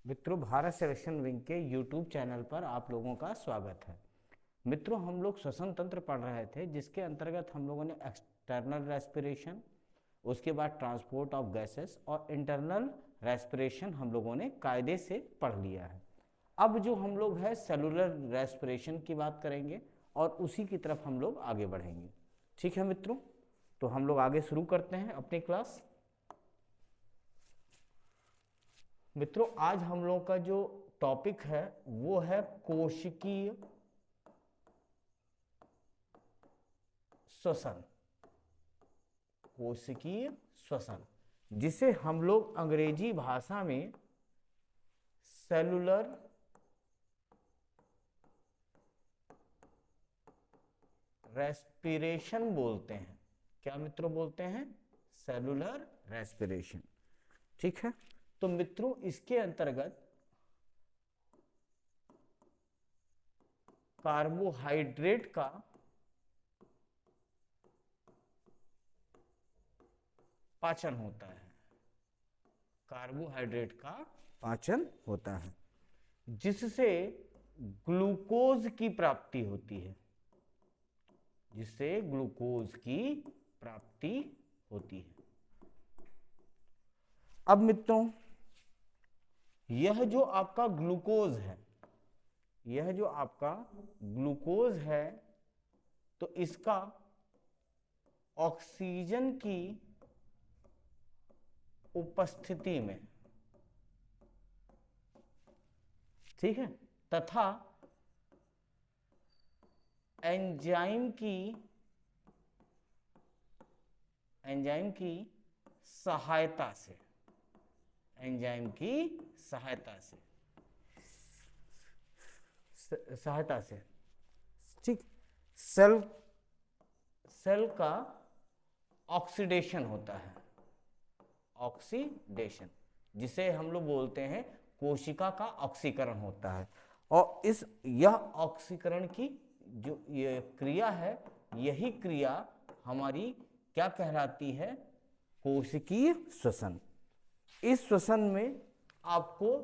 मित्रों, Bharat selection wing के YouTube channel पर आप लोगों का स्वागत है। मित्रों, हम लोग श्वसन तंत्र पढ़ रहे थे, जिसके अंतर्गत हम लोगों ने एक्सटर्नल रेस्पिरेशन, उसके बाद ट्रांसपोर्ट ऑफ गैसेस और इंटरनल रेस्पिरेशन हम लोगों ने कायदे से पढ़ लिया है। अब जो हम लोग है सेलुलर रेस्पिरेशन की बात करेंगे और उसी की तरफ हम लोग आगे बढ़ेंगे। ठीक है मित्रों, तो हम लोग आगे शुरू करते हैं अपनी क्लास। मित्रों, आज हम लोगों का जो टॉपिक है वो है कोशिकीय श्वसन। कोशिकीय श्वसन, जिसे हम लोग अंग्रेजी भाषा में सेलुलर रेस्पिरेशन बोलते हैं। क्या मित्रों बोलते हैं? Cellular respiration. ठीक है, तो मित्रों इसके अंतर्गत कार्बोहाइड्रेट का पाचन होता है। कार्बोहाइड्रेट का पाचन होता है, जिससे ग्लूकोज की प्राप्ति होती है। जिससे ग्लूकोज की प्राप्ति होती है। अब मित्रों, यह जो आपका ग्लूकोज है, यह जो आपका ग्लूकोज है, तो इसका ऑक्सीजन की उपस्थिति में, ठीक है, तथा एंजाइम की सहायता से, एंजाइम की सहायता से, ठीक, सेल का ऑक्सीडेशन होता है। ऑक्सीडेशन, जिसे हम लोग बोलते हैं कोशिका का ऑक्सीकरण होता है। और यह ऑक्सीकरण की जो ये क्रिया है, यही क्रिया हमारी क्या कहलाती है? कोशिकीय श्वसन। इस श्वसन में आपको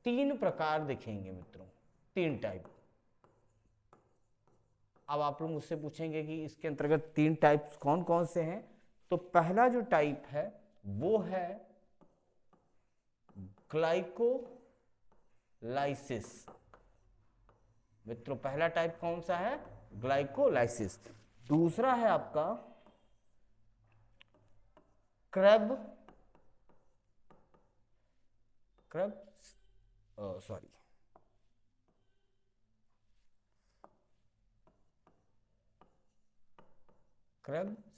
3 प्रकार दिखेंगे मित्रों, 3 टाइप। अब आप लोग मुझसे पूछेंगे कि इसके अंतर्गत 3 टाइप्स कौन कौन से हैं। तो पहला जो टाइप है वो है ग्लाइकोलाइसिस। मित्रों, पहला टाइप कौन सा है? ग्लाइकोलाइसिस। दूसरा है आपका क्रेब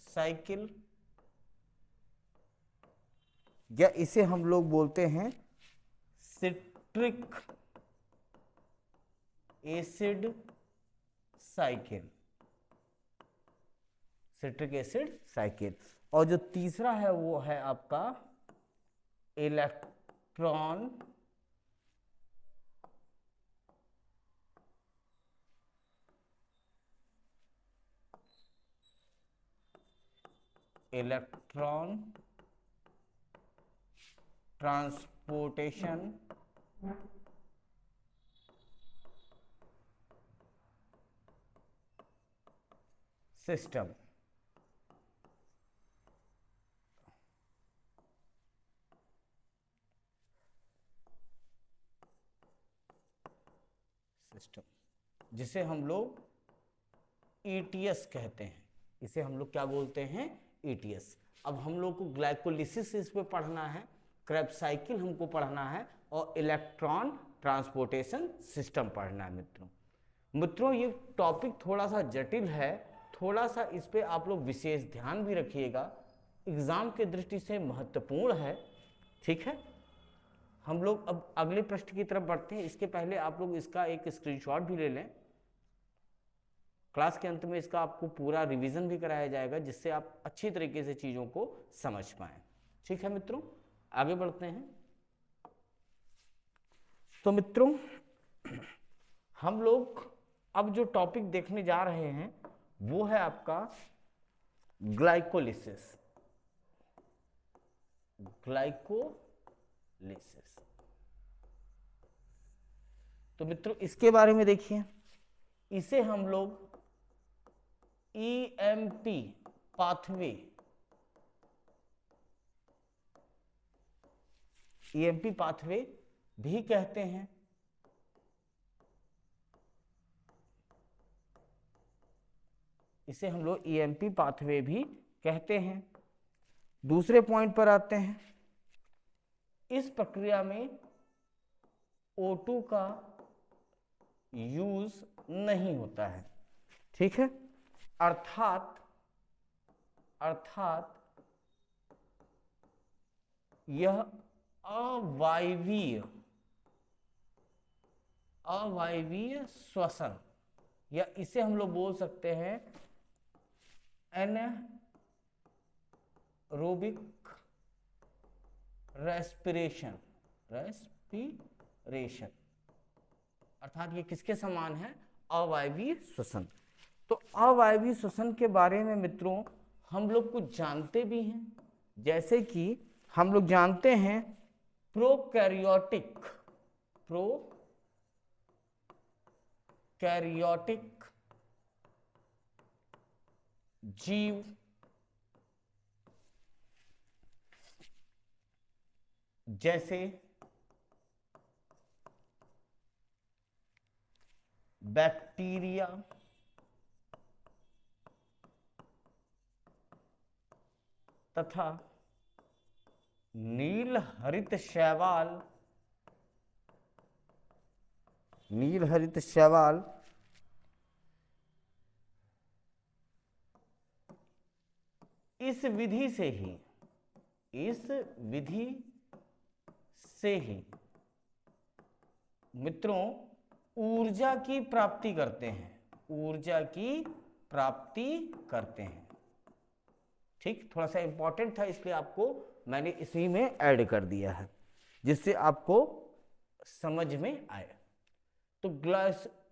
साइकिल, या इसे हम लोग बोलते हैं citric acid cycle. Citric acid cycle. और जो तीसरा है वो है आपका इलेक्ट्रॉन ट्रांसपोर्टेशन सिस्टम। जिसे हम लोग ईटीएस कहते हैं। इसे हम लोग क्या बोलते हैं? ईटीएस। अब हम लोग को ग्लाइकोलिसिस इस पे पढ़ना है, क्रेब्स साइकिल हमको पढ़ना है, और इलेक्ट्रॉन ट्रांसपोर्टेशन सिस्टम पढ़ना है मित्रों, ये टॉपिक थोड़ा सा जटिल है, थोड़ा सा इस पे आप लोग विशेष ध्यान भी रखिएगा, एग्जाम के दृष्टि से महत्वपूर्ण है। ठीक है, हम लोग अब अगले प्रश्न की तरफ बढ़ते हैं। इसके पहले आप लोग इसका एक स्क्रीनशॉट भी ले लें। क्लास के अंत में इसका आपको पूरा रिवीजन भी कराया जाएगा, जिससे आप अच्छी तरीके से चीज़ों को समझ पाएं। ठीक है मित्रों, आगे बढ़ते हैं। तो मित्रों, हम लोग अब जो टॉपिक देखने जा रहे हैं वो है आपका ग्लाइकोलिसिस। ग्लाइकोलिसिस, तो मित्रों इसके बारे में देखिए, इसे हम लोग ईएमपी पाथवे, ईएमपी पाथवे भी कहते हैं। इसे हम लोग ईएमपी पाथवे भी कहते हैं। दूसरे पॉइंट पर आते हैं, इस प्रक्रिया में O2 का यूज नहीं होता है, ठीक है। अर्थात यह अवायवीय श्वसन, या इसे हम लोग बोल सकते हैं एनारोबिक रेस्पिरेशन, अर्थात ये किसके समान है, अवायवीय श्वसन। तो अवायवीय श्वसन के बारे में मित्रों हम लोग कुछ जानते भी हैं, जैसे कि हम लोग जानते हैं प्रोकैरियोटिक जीव जैसे बैक्टीरिया, तथा नील हरित शैवाल इस विधि से ही मित्रों ऊर्जा की प्राप्ति करते हैं, ठीक। थोड़ा सा इंपॉर्टेंट था इसलिए आपको मैंने इसी में ऐड कर दिया है, जिससे आपको समझ में आए। तो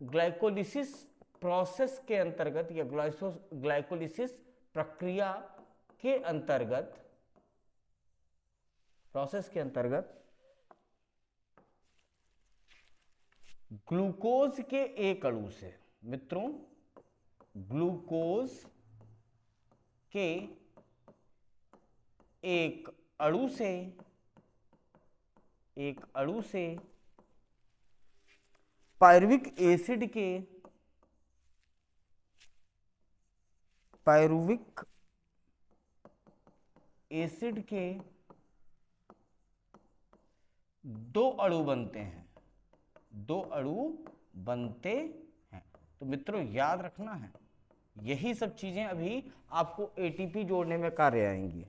ग्लाइकोलिसिस प्रोसेस के अंतर्गत या ग्लाइकोलिसिस प्रक्रिया के अंतर्गत ग्लूकोज के एक अणु से मित्रों, ग्लूकोज के एक अणु से पायरुविक एसिड के दो अणु बनते हैं। तो मित्रों याद रखना है, यही सब चीजें अभी आपको एटीपी जोड़ने में कार्य आएंगी,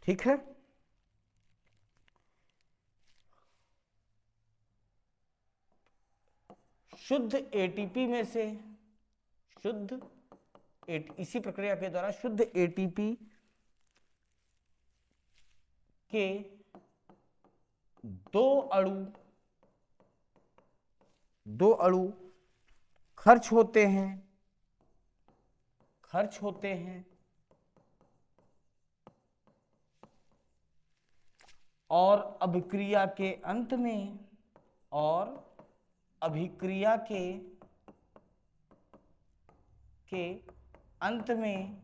ठीक है। शुद्ध एटीपी में से इसी प्रक्रिया के द्वारा शुद्ध एटीपी के दो अणु खर्च होते हैं और अभिक्रिया के अंत में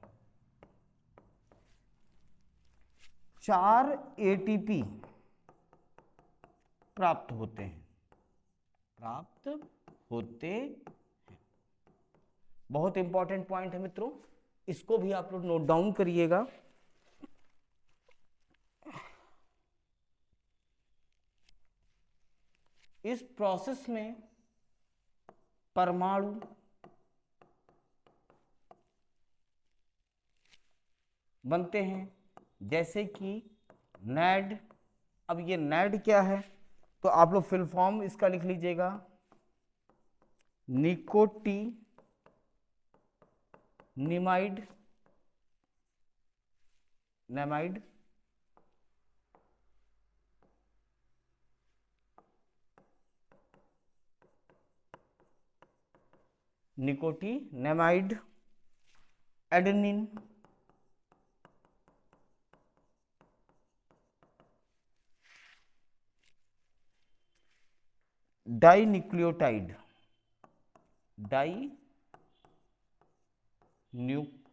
4 एटीपी प्राप्त होते हैं। बहुत इंपॉर्टेंट पॉइंट है मित्रों, इसको भी आप लोग नोट डाउन करिएगा। इस प्रोसेस में परमाणु बनते हैं, जैसे कि नैड। अब ये नैड क्या है, तो आप लोग फुल फॉर्म इसका लिख लीजिएगा, nicotinamide adenine dinucleotide, dinucleotide,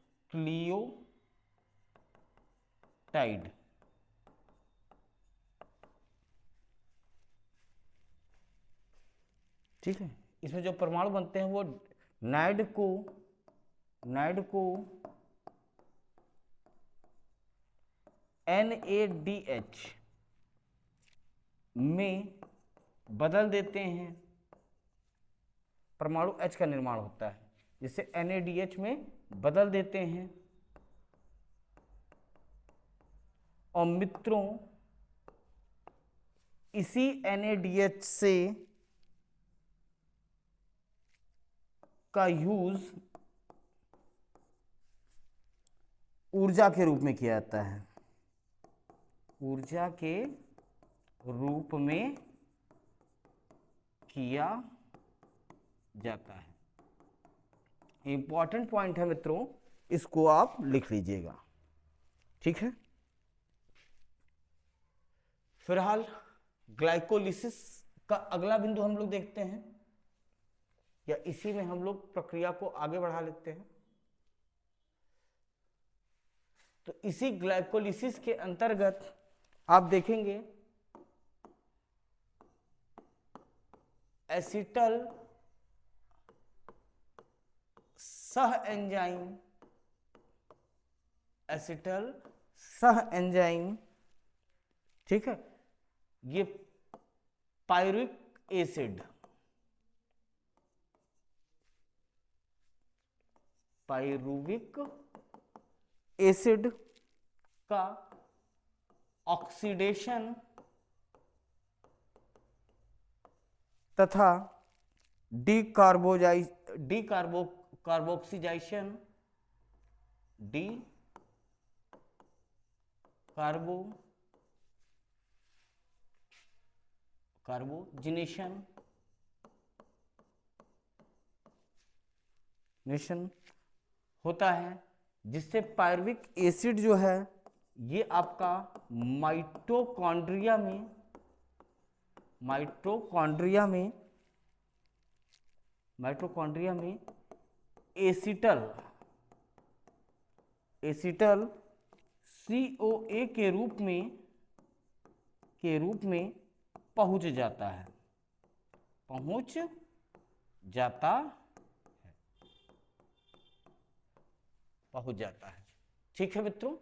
ठीक है। इसमें जो परमाणु बनते हैं वो नाइड को NADH में बदल देते हैं, परमाणु H का निर्माण होता है, जिसे NADH में बदल देते हैं। और मित्रों इसी NADH से का यूज ऊर्जा के रूप में किया जाता है, ऊर्जा के रूप में किया जाता है। इंपॉर्टेंट पॉइंट है मित्रों, इसको आप लिख लीजिएगा, ठीक है। फिलहाल ग्लाइकोलिसिस का अगला बिंदु हम लोग देखते हैं, या इसी में हम लोग प्रक्रिया को आगे बढ़ा लेते हैं। तो इसी ग्लाइकोलिसिस के अंतर्गत आप देखेंगे एसिटल सह एंजाइम, एसिटल सह एंजाइम, ठीक है। ये पायरुविक एसिड, पायरुविक एसिड का ऑक्सीडेशन तथा कार्बोक्सीजाइशन, कार्बोजिनेशन होता है, जिससे पायरुविक एसिड जो है ये आपका माइटोकॉन्ड्रिया में एसिटल CoA के रूप में पहुंच जाता है, ठीक है मित्रों।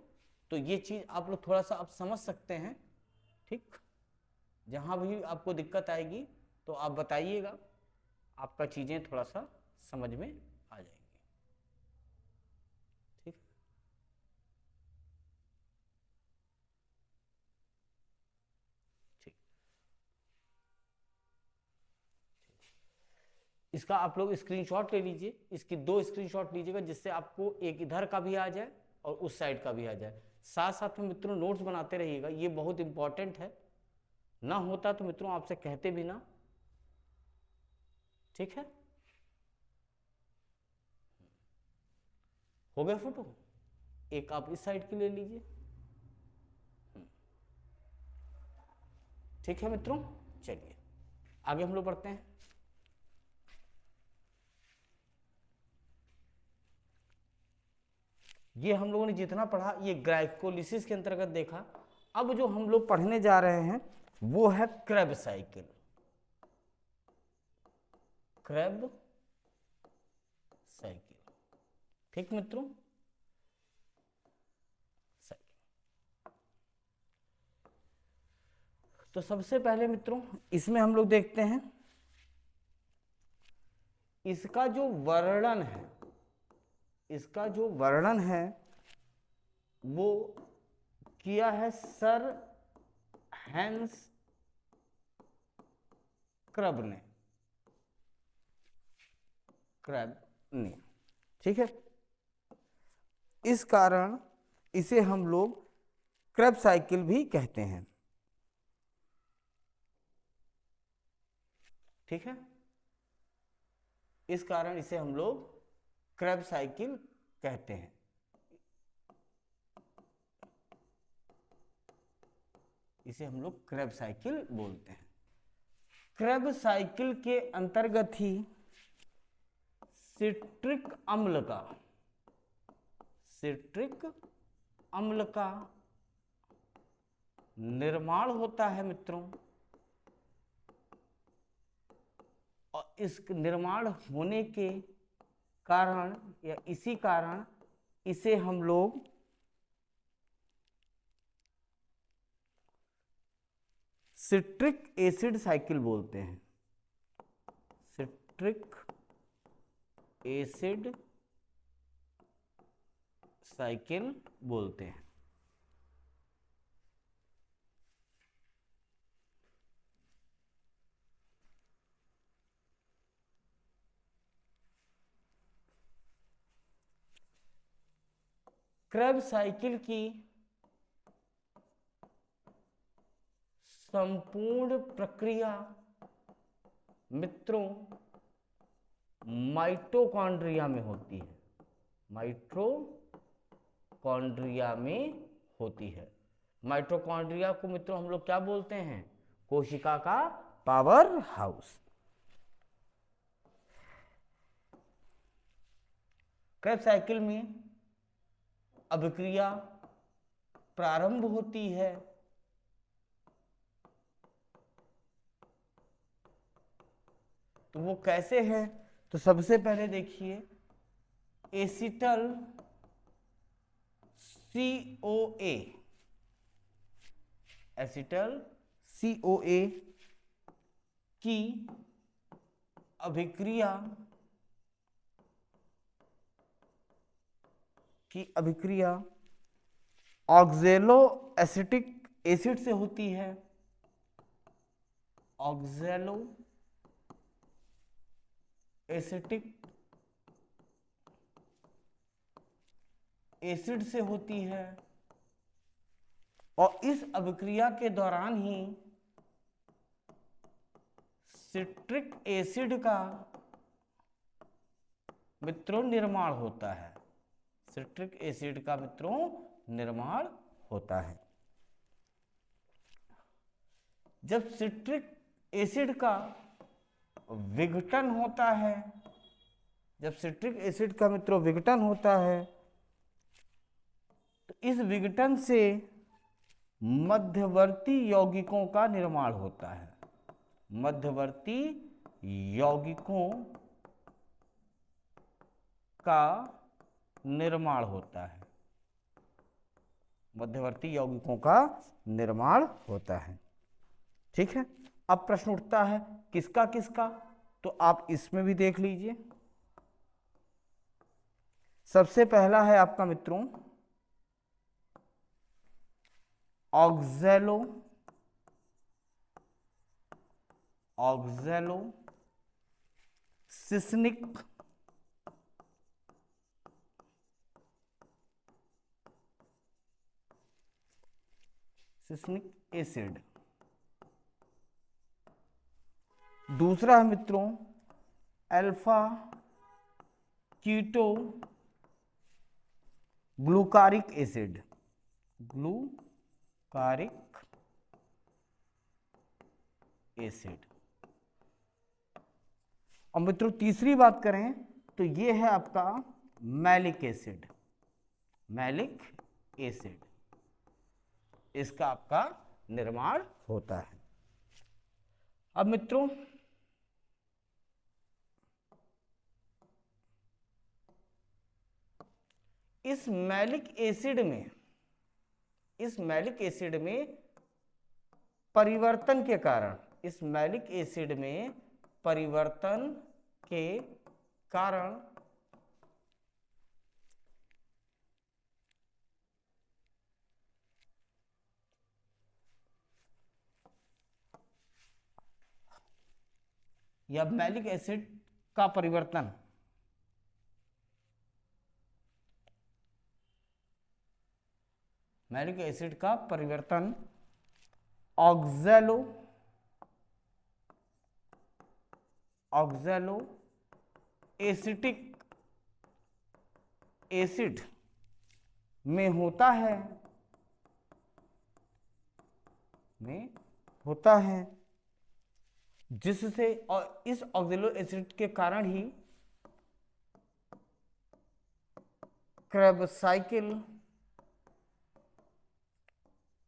तो ये चीज आप लोग थोड़ा सा आप समझ सकते हैं, ठीक। जहां भी आपको दिक्कत आएगी तो आप बताइएगा, आपका चीजें थोड़ा सा समझ में आ जाएंगी, ठीक। ठीक, इसका आप लोग स्क्रीनशॉट ले लीजिए, इसकी 2 स्क्रीनशॉट लीजिएगा, जिससे आपको एक इधर का भी आ जाए और उस साइड का भी आ जाए। साथ साथ में मित्रों नोट्स बनाते रहिएगा, ये बहुत इंपॉर्टेंट है, ना होता तो मित्रों आपसे कहते भी ना, ठीक है। हो गया फोटो, एक आप इस साइड की ले लीजिए, ठीक है मित्रों। चलिए आगे हम लोग बढ़ते हैं। ये हम लोगों ने जितना पढ़ा ये ग्लाइकोलिसिस के अंतर्गत देखा। अब जो हम लोग पढ़ने जा रहे हैं वो है क्रेब्स साइकिल, ठीक मित्रों। तो सबसे पहले मित्रों इसमें हम लोग देखते हैं इसका जो वर्णन है वो किया है सर हैंस क्रैब ने, ठीक है। इस कारण इसे हम लोग क्रेब्स साइकिल भी कहते हैं, ठीक है। इस कारण इसे हम लोग क्रेब्स साइकिल कहते हैं। इसे हम लोग क्रेब्स साइकिल बोलते हैं। क्रेब साइकिल के अंतर्गत ही सिट्रिक अम्ल का निर्माण होता है मित्रों। और इस निर्माण होने के कारण या इसी कारण इसे हम लोग सिट्रिक एसिड साइकिल बोलते हैं। सिट्रिक एसिड साइकिल बोलते हैं। क्रेब साइकिल की संपूर्ण प्रक्रिया मित्रों माइटोकॉन्ड्रिया में होती है। माइटोकॉन्ड्रिया में होती है। माइटोकॉन्ड्रिया को मित्रों हम लोग क्या बोलते हैं? कोशिका का पावर हाउस। क्रेब साइकिल में अभिक्रिया प्रारंभ होती है तो वो कैसे है? तो सबसे पहले देखिए एसिटल CoA, एसिटल CoA की अभिक्रिया ऑक्जेलो एसिटिक एसिड से होती है। ऑक्जेलो एसिटिक एसिड से होती है और इस अभिक्रिया के दौरान ही सिट्रिक एसिड का मित्रों निर्माण होता है। सिट्रिक एसिड का मित्रों निर्माण होता है। जब सिट्रिक एसिड का विघटन होता है, जब सिट्रिक एसिड का मित्रों विघटन होता है तो इस विघटन से मध्यवर्ती यौगिकों का निर्माण होता है। मध्यवर्ती यौगिकों का निर्माण होता है। मध्यवर्ती यौगिकों का निर्माण होता है। ठीक है। अब प्रश्न उठता है किसका किसका, तो आप इसमें भी देख लीजिए। सबसे पहला है आपका मित्रों ऑक्जेलो सिस्निक एसिड। दूसरा है मित्रों अल्फा कीटो ग्लूकारिक एसिड। और मित्रों तीसरी बात करें तो ये है आपका मैलिक एसिड। इसका आपका निर्माण होता है। अब मित्रों इस मैलिक एसिड में परिवर्तन के कारण, या मैलिक एसिड का परिवर्तन ऑक्जेलो एसिटिक एसिड में होता है जिससे और इस ऑक्जेलो एसिड के कारण ही क्रेब्स साइकिल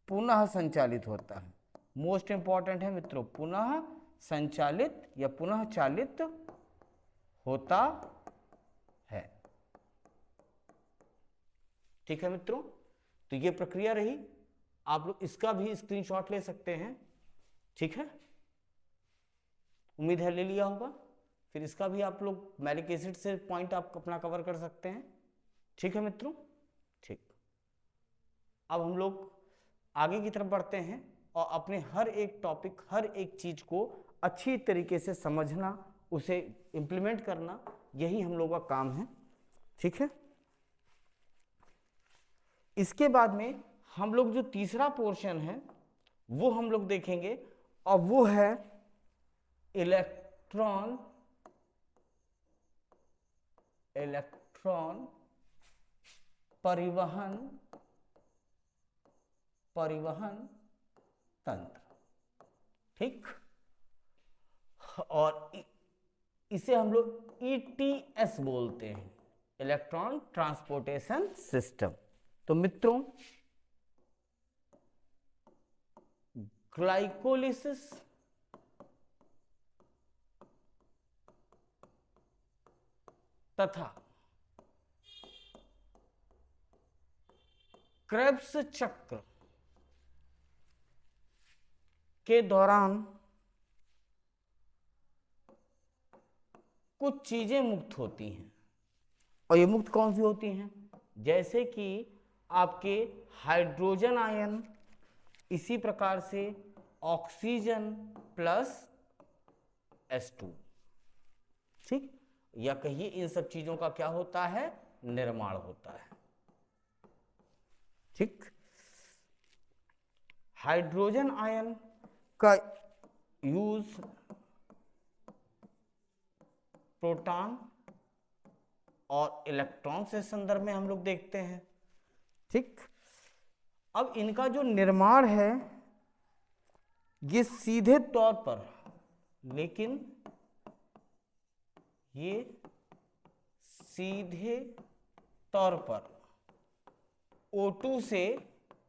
पुनः संचालित होता है। मोस्ट इंपॉर्टेंट है मित्रों, पुनः संचालित या पुनः चालित होता है। ठीक है मित्रों, तो ये प्रक्रिया रही, आप लोग इसका भी स्क्रीनशॉट ले सकते हैं। ठीक है, उम्मीद है ले लिया होगा। फिर इसका भी आप लोग मैलिक एसिड से पॉइंट आप अपना कवर कर सकते हैं। ठीक है मित्रों, ठीक। अब हम लोग आगे की तरफ बढ़ते हैं और अपने हर एक टॉपिक, हर एक चीज को अच्छी तरीके से समझना, उसे इंप्लीमेंट करना, यही हम लोग का काम है। ठीक है, इसके बाद में हम लोग जो तीसरा पोर्शन है वो हम लोग देखेंगे, और वो है इलेक्ट्रॉन परिवहन तंत्र। ठीक, और इसे हम लोग ईटीएस बोलते हैं, इलेक्ट्रॉन ट्रांसपोर्टेशन सिस्टम। तो मित्रों, ग्लाइकोलिसिस तथा क्रेब्स चक्र के दौरान कुछ चीजें मुक्त होती हैं, और ये मुक्त कौन सी होती हैं? जैसे कि आपके हाइड्रोजन आयन, इसी प्रकार से ऑक्सीजन प्लस H2। ठीक, या कहिए इन सब चीजों का क्या होता है? निर्माण होता है। ठीक, हाइड्रोजन आयन का यूज प्रोटॉन और इलेक्ट्रॉन से संदर्भ में हम लोग देखते हैं। ठीक, अब इनका जो निर्माण है ये सीधे तौर पर, लेकिन ये सीधे तौर पर O2 से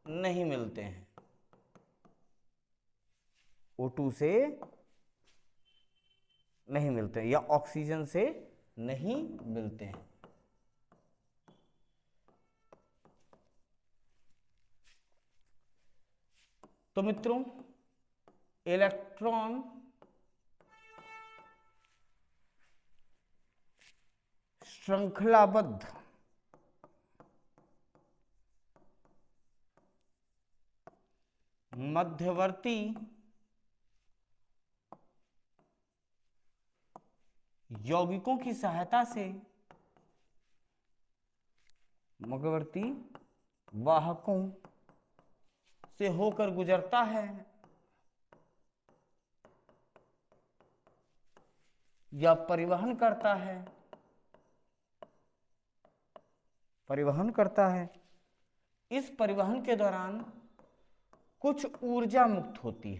नहीं मिलते हैं, O2 से नहीं मिलते हैं, या ऑक्सीजन से नहीं मिलते हैं। तो मित्रों, इलेक्ट्रॉन श्रृंखलाबद्ध मध्यवर्ती यौगिकों की सहायता से, मध्यवर्ती वाहकों से होकर गुजरता है, या परिवहन करता है। इस परिवहन के दौरान कुछ ऊर्जा मुक्त होती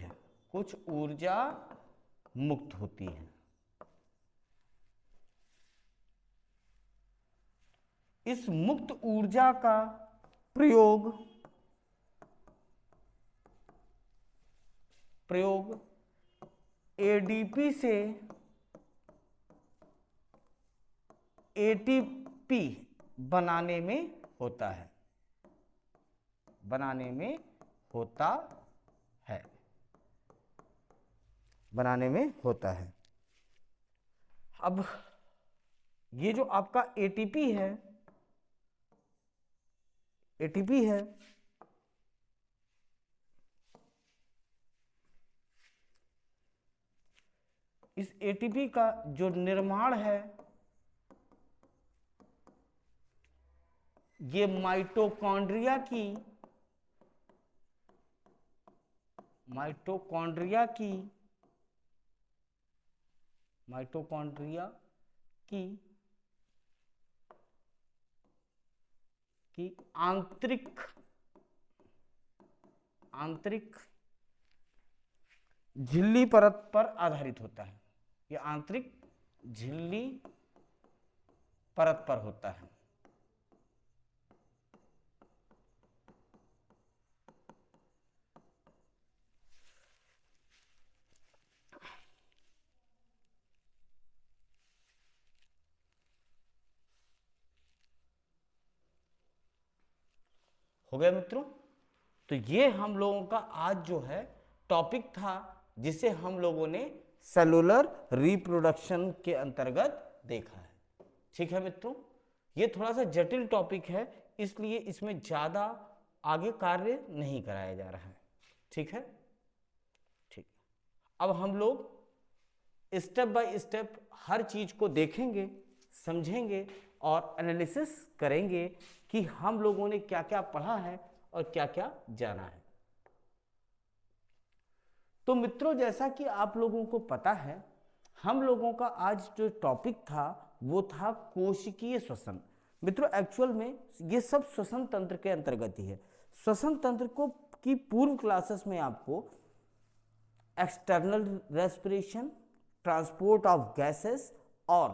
है, इस मुक्त ऊर्जा का प्रयोग एडीपी से एटीपी बनाने में होता है, अब ये जो आपका एटीपी है, इस एटीपी का जो निर्माण है ये माइटोकॉन्ड्रिया की आंतरिक झिल्ली परत पर आधारित होता है, ये आंतरिक झिल्ली परत पर होता है। हो गया मित्रों। तो ये हम लोगों का आज जो है टॉपिक था, जिसे हम लोगों ने सेलुलर रिप्रोडक्शन के अंतर्गत देखा है। ठीक है मित्रों, ये थोड़ा सा जटिल टॉपिक है, इसलिए इसमें ज्यादा आगे कार्य नहीं कराया जा रहा है। ठीक है, ठीक। अब हम लोग स्टेप बाय स्टेप हर चीज को देखेंगे, समझेंगे और एनालिसिस करेंगे कि हम लोगों ने क्या क्या पढ़ा है और क्या क्या जाना है। तो मित्रों, जैसा कि आप लोगों को पता है, हम लोगों का आज जो टॉपिक था वो था कोशिकीय श्वसन। मित्रों, एक्चुअल में ये सब श्वसन तंत्र के अंतर्गत ही है। श्वसन तंत्र को की पूर्व क्लासेस में आपको external respiration, transport of gases और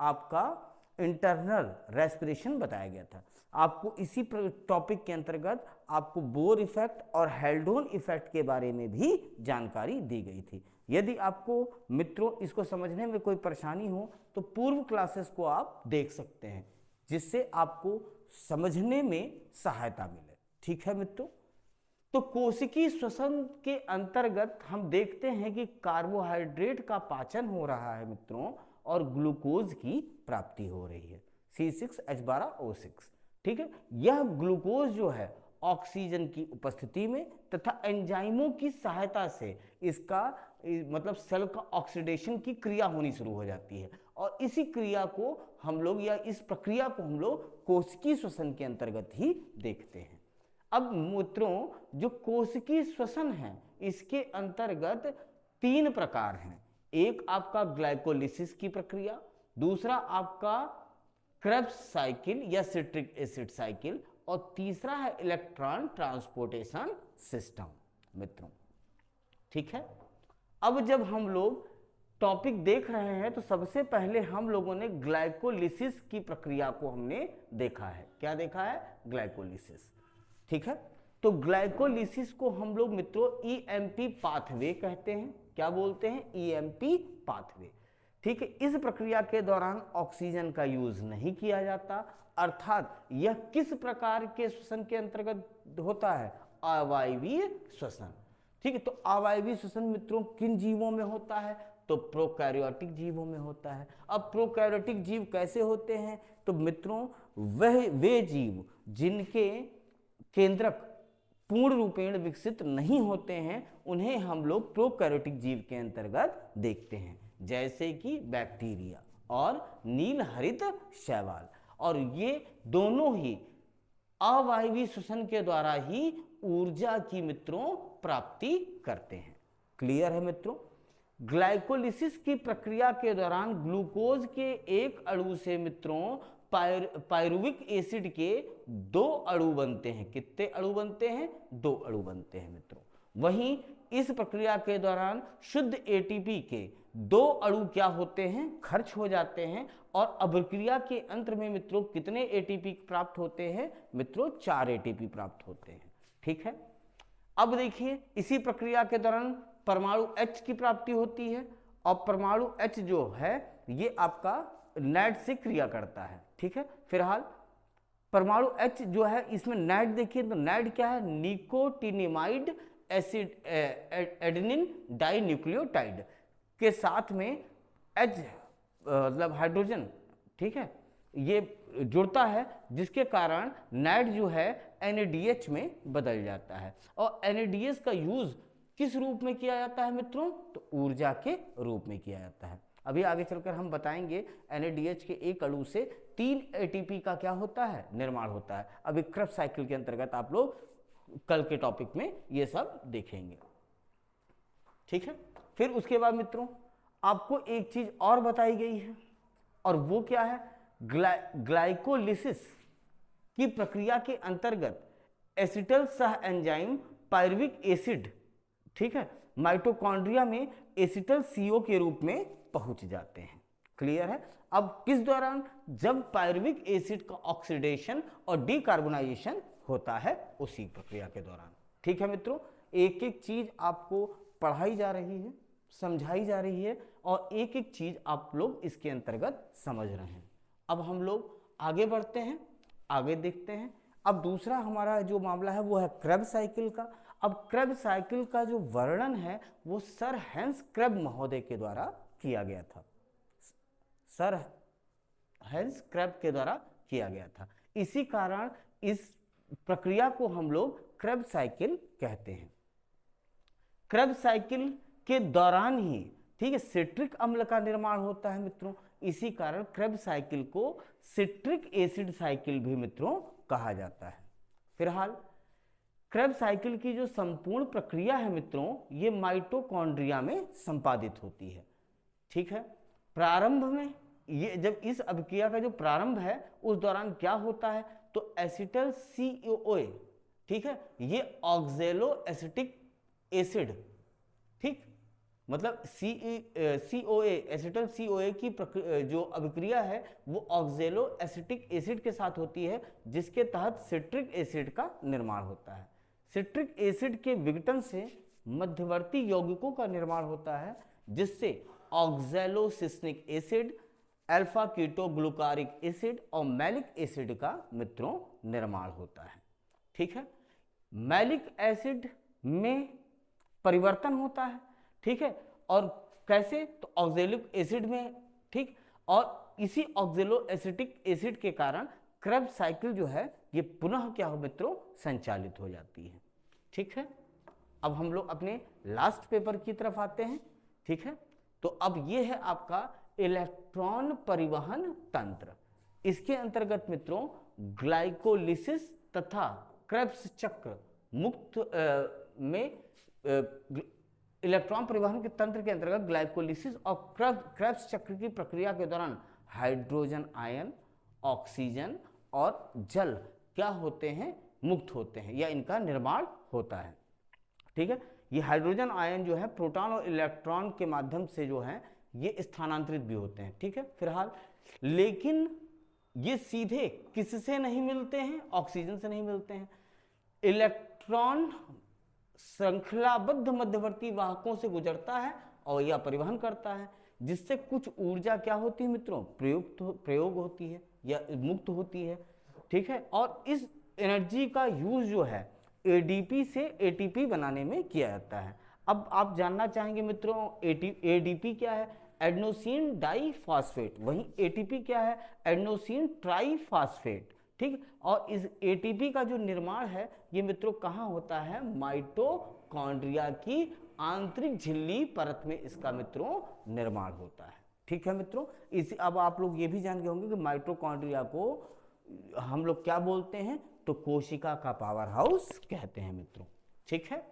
आपका इंटरनल रेस्पिरेशन बताया गया था। आपको इसी टॉपिक के अंतर्गत आपको बोर इफेक्ट और हेल्डोन इफेक्ट के बारे में भी जानकारी दी गई थी। यदि आपको मित्रों इसको समझने में कोई परेशानी हो तो पूर्व क्लासेस को आप देख सकते हैं, जिससे आपको समझने में सहायता मिले। ठीक है मित्रों, तो कोशिकीय श्वसन के अंतर्गत हम देखते हैं कि कार्बोहाइड्रेट का पाचन हो रहा है मित्रों, और ग्लूकोज की प्राप्ति हो रही है, C6H12O6। ठीक है, यह ग्लूकोज जो है ऑक्सीजन की उपस्थिति में तथा एंजाइमों की सहायता से इसका मतलब सेल का ऑक्सीडेशन की क्रिया होनी शुरू हो जाती है, और इसी क्रिया को हम लोग या इस प्रक्रिया को हम लोग कोशिकीय श्वसन के अंतर्गत ही देखते हैं। अब मित्रों, जो कोशिकीय श्वसन है इसके अंतर्गत 3 प्रकार हैं। एक आपका ग्लाइकोलिसिस की प्रक्रिया, दूसरा आपका क्रेब्स साइकिल या सिट्रिक एसिड साइकिल, और तीसरा है इलेक्ट्रॉन ट्रांसपोर्टेशन सिस्टम मित्रों। ठीक है, अब जब हम लोग टॉपिक देख रहे हैं तो सबसे पहले हम लोगों ने ग्लाइकोलिसिस की प्रक्रिया को हमने देखा है। क्या देखा है? ग्लाइकोलिसिस। ठीक है, तो ग्लाइकोलिसिस को हम लोग मित्रों ईएमपी पाथवे कहते हैं। क्या बोलते हैं? EMP pathway. ठीक है, इस प्रक्रिया के दौरान ऑक्सीजन का यूज नहीं किया जाता, अर्थात यह किस प्रकार के श्वसन के अंतर्गत होता है? अवायवीय श्वसन। ठीक है, तो अवायवीय श्वसन मित्रों किन जीवों में होता है? तो प्रोकैरियोटिक जीवों में होता है। अब प्रोकैरियोटिक जीव कैसे होते हैं? तो मित्रों वे जीव जिनके केंद्रक पूर्ण रूपेण विकसित नहीं होते हैं उन्हें हम लोग प्रोकैरियोटिक जीव के अंतर्गत देखते हैं, जैसे कि बैक्टीरिया और नील हरित शैवाल। और ये दोनों ही अवायवीय श्वसन के द्वारा ही ऊर्जा की मित्रों प्राप्ति करते हैं। क्लियर है मित्रों? ग्लाइकोलिसिस की प्रक्रिया के दौरान ग्लूकोज के एक अणु से मित्रों पायरुविक एसिड के 2 अणु बनते हैं। कितने अणु बनते हैं? 2 अणु बनते हैं मित्रों। वहीं इस प्रक्रिया के दौरान शुद्ध एटीपी के 2 अणु क्या होते हैं? खर्च हो जाते हैं, और अभिक्रिया के अंत में मित्रों कितने एटीपी प्राप्त होते हैं? मित्रों 4 एटीपी प्राप्त होते हैं। ठीक है, अब देखिए इसी प्रक्रिया के दौरान परमाणु H की प्राप्ति होती है, और परमाणु H जो है ये आपका NAD से क्रिया करता है। ठीक है, फिलहाल परमाणु H जो है इसमें NAD देखिए, तो NAD क्या है? निकोटिनिमाइड एसिड एडेनिन डाइन्यूक्लियोटाइड के साथ में H मतलब हाइड्रोजन, ठीक है, ये जुड़ता है, जिसके कारण NAD जो है NADH में बदल जाता है। और NADH का यूज किस रूप में किया जाता है मित्रों? तो ऊर्जा के रूप में किया जाता है। अभी आगे चलकर हम बताएंगे NADH के एक अणु से 3 ATP का क्या होता है? निर्माण होता है। अभी क्रेब्स साइकिल के अंतर्गत आप लोग कल के टॉपिक में ये सब देखेंगे। ठीक है, फिर उसके बाद मित्रों आपको एक चीज और बताई गई है, और वो क्या है? ग्लाइकोलिसिस की प्रक्रिया के अंतर्गत एसिटल सह एंजाइम पायरुविक एसिड, ठीक है, माइटोकॉन्ड्रिया में एसिटल CO के रूप में पहुंच जाते हैं। क्लियर है? अब किस दौरान? जब पायरुविक एसिड का ऑक्सीडेशन और डीकार्बोनाइजेशन होता है, उसी प्रक्रिया के दौरान। ठीक है मित्रों, एक एक चीज आपको पढ़ाई जा रही है, समझाई जा रही है और एक एक चीज आप लोग इसके अंतर्गत समझ रहे हैं। अब हम लोग आगे बढ़ते हैं, आगे देखते हैं। अब दूसरा हमारा जो मामला है वो है क्रेब्स साइकिल का। अब क्रेब्स साइकिल का जो वर्णन है वो सर हैंस क्रेब महोदय के द्वारा किया गया था। सर हैंस क्रेब के द्वारा किया गया था। इसी कारण इस प्रक्रिया को हम लोग क्रेब्स साइकिल कहते हैं। क्रेब्स साइकिल के दौरान ही, ठीक है, सिट्रिक अम्ल का निर्माण होता है मित्रों। इसी कारण क्रेब्स साइकिल को सिट्रिक एसिड साइकिल भी मित्रों कहा जाता है। फिलहाल क्रेब्स साइकिल की जो संपूर्ण प्रक्रिया है मित्रों, ये माइटोकॉन्ड्रिया में संपादित होती है। ठीक है, प्रारंभ में ये जब इस अभिक्रिया का जो प्रारंभ है उस दौरान क्या होता है, तो एसिटल COA, ठीक है, ये ऑक्जेलो एसिटिक एसिड, ठीक, मतलब COA, एसिटल COA की जो अभिक्रिया है वो ऑक्जेलो एसिटिक एसिड के साथ होती है, जिसके तहत सिट्रिक एसिड का निर्माण होता है। सिट्रिक एसिड के विघटन से मध्यवर्ती यौगिकों का निर्माण होता है, जिससे ऑक्जेलोसिस्निक एसिड, अल्फा कीटोग्लूकारिक एसिड और मैलिक एसिड का मित्रों निर्माण होता है। ठीक है, मैलिक एसिड में परिवर्तन होता है, ठीक है, और कैसे, तो ऑक्जेलिक एसिड में, ठीक, और इसी ऑक्जेलो एसिटिक एसिड के कारण क्रेब्स साइकिल जो है ये पुनः क्या हो मित्रों, संचालित हो जाती है। ठीक है, अब हम लोग अपने लास्ट पेपर की तरफ आते हैं। ठीक है, तो अब ये है आपका इलेक्ट्रॉन परिवहन तंत्र। इसके अंतर्गत मित्रों ग्लाइकोलिसिस तथा क्रेब्स चक्र मुक्त में इलेक्ट्रॉन परिवहन के तंत्र के अंतर्गत ग्लाइकोलिसिस और क्रेब्स चक्र की प्रक्रिया के दौरान हाइड्रोजन आयन, ऑक्सीजन और जल क्या होते हैं, मुक्त होते हैं या इनका निर्माण होता है। ठीक है, ये हाइड्रोजन आयन जो है प्रोटॉन और इलेक्ट्रॉन के माध्यम से जो है ये स्थानांतरित भी होते हैं। ठीक है, फिलहाल लेकिन ये सीधे किससे नहीं मिलते हैं, ऑक्सीजन से नहीं मिलते हैं। इलेक्ट्रॉन श्रृंखलाबद्ध मध्यवर्ती वाहकों से गुजरता है और यह परिवहन करता है, जिससे कुछ ऊर्जा क्या होती है मित्रों, प्रयोग होती है या मुक्त होती है। ठीक है, और इस एनर्जी का यूज जो है ADP से ATP बनाने में किया जाता है। अब आप जानना चाहेंगे मित्रों ADP क्या है, एडेनोसिन डाइफॉस्फेट, वहीं ATP क्या है, एडेनोसिन ट्राइफॉस्फेट। ठीक, और इस ATP का जो निर्माण है ये मित्रों कहाँ होता है, माइटोकॉन्ड्रिया की आंतरिक झिल्ली परत में इसका मित्रों निर्माण होता है। ठीक है मित्रों, इसी अब आप लोग ये भी जान गए होंगे कि माइटोकॉन्ड्रिया को हम लोग क्या बोलते हैं, तो कोशिका का पावर हाउस कहते हैं मित्रों। ठीक है,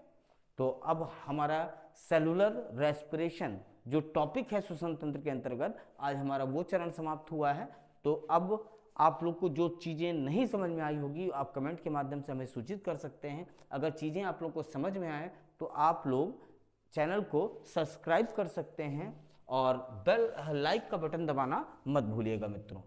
तो अब हमारा सेलुलर रेस्पिरेशन जो टॉपिक है श्वसन तंत्र के अंतर्गत, आज हमारा वो चरण समाप्त हुआ है। तो अब आप लोग को जो चीज़ें नहीं समझ में आई होगी आप कमेंट के माध्यम से हमें सूचित कर सकते हैं। अगर चीज़ें आप लोग को समझ में आए तो आप लोग चैनल को सब्सक्राइब कर सकते हैं और बेल लाइक का बटन दबाना मत भूलिएगा मित्रों।